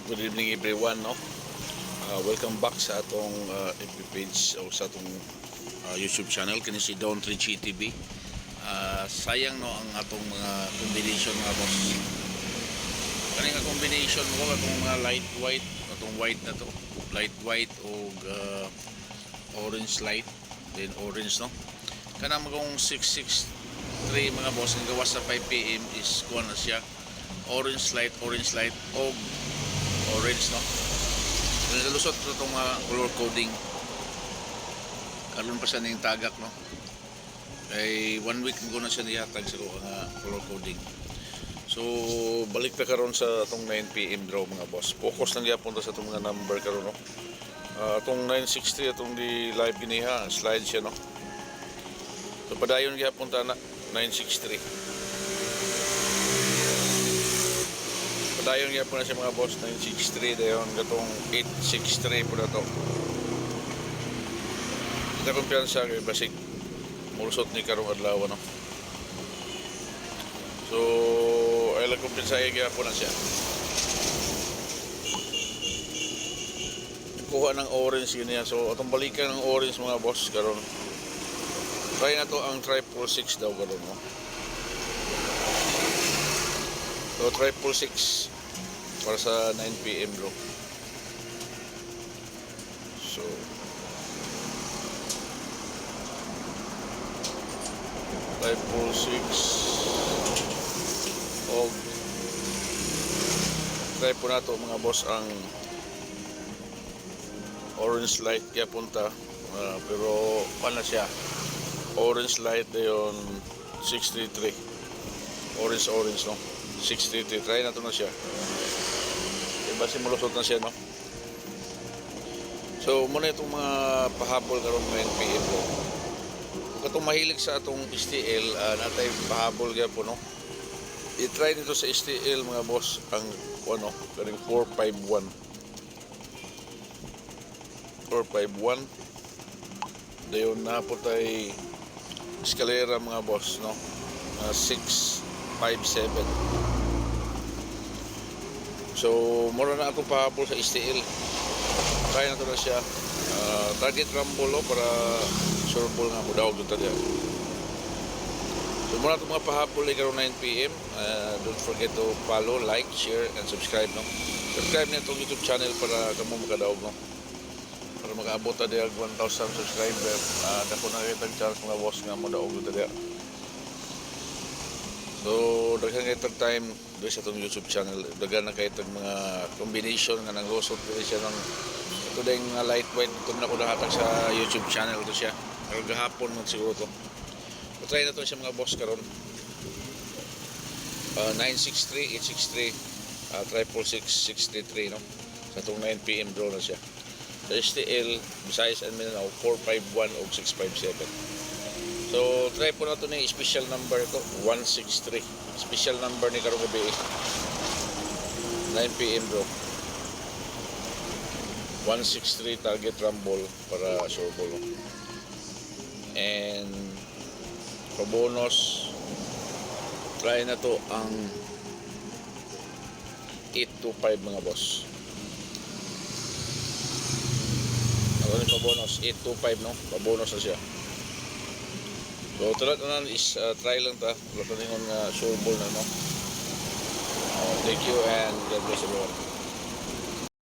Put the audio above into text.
Good evening everyone, no. Welcome back sa atong FB page o sa atong YouTube channel kini si Don Richie TV. Sayang no ang atong mga combination mga boss. Kani nga combination ko atong mga light white, atong white na to, light white o orange light, then orange no. Kana magong 663 mga boss ang gawas sa 5 PM is kuha na siya orange light o orange no. Nalusot na itong color coding. Karoon pa siya ng tagak no. Kay 1 week ko na siya nihatag sa color coding. So balik pa karon sa itong 9 PM draw mga boss. Focus lang yapon sa itong mga number karon no. Itong 960 itong di live giniha, slide siya no. So padayon gyapon ta na 963. Padayon nga po na siya mga boss, 963 dayon gatong 863 po na to. Kita kumpiyansa kay basig mulusot ni karong adlaw no. So ay lang kumpiyansa kaya po na siya. Kuha ng orange ganyan. So atong balikan ng orange mga boss karon. Try na to ang 666 daw karon no. So 666 para sa 9 PM bro. So 666 og try po na to mga boss ang orange light kaya punta pero pala siya orange light dayon 633 orange no 633. Try na to na siya. Diba simulusot na siya no. So muna itong mga pahabol karong 9 PM po. Kung itong mahilig sa atong STL natay pahabol kaya po no. I-try nito sa STL mga boss ang ano karing 451 dayon na po tay eskalera mga boss no. 657. So mura na ako pahabol sa STL. Kaya na ito na siya target rumble para sure ball nga mo daw dito diyan. So mura ito mga pahabol ay karong 9 PM. Don't forget to follow, like, share and subscribe no. Subscribe na itong YouTube channel para kamo makadaog no. Para makaabot ta diag 1,000 subscriber. Dako na kitang chance mga boss nga mo daog dito diyan. So daghan kay tag time do sa itong YouTube channel. Daghan na kay tag mga combination nga nanglusot diri siya ng ito ding light white ito na ko nahatag sa YouTube channel to siya. Pero gahapon man siguro to. So try na to siya mga boss karon. 963, 863, 666, 633 no. Sa itong 9 PM draw na siya. Sa STL, Visayas and Mindanao 451 o 657. So try po na ito na yung special number ko 163. Special number ni karong gabi 9 PM bro. 163 target rumble para sure ball. And for bonus try na to ang 825 mga boss. Ako rin pa bonus 825 no. Pa bonus na siya. So tulad na is try lang ta. Wala pa rin sure ball na no. Thank you and God bless everyone.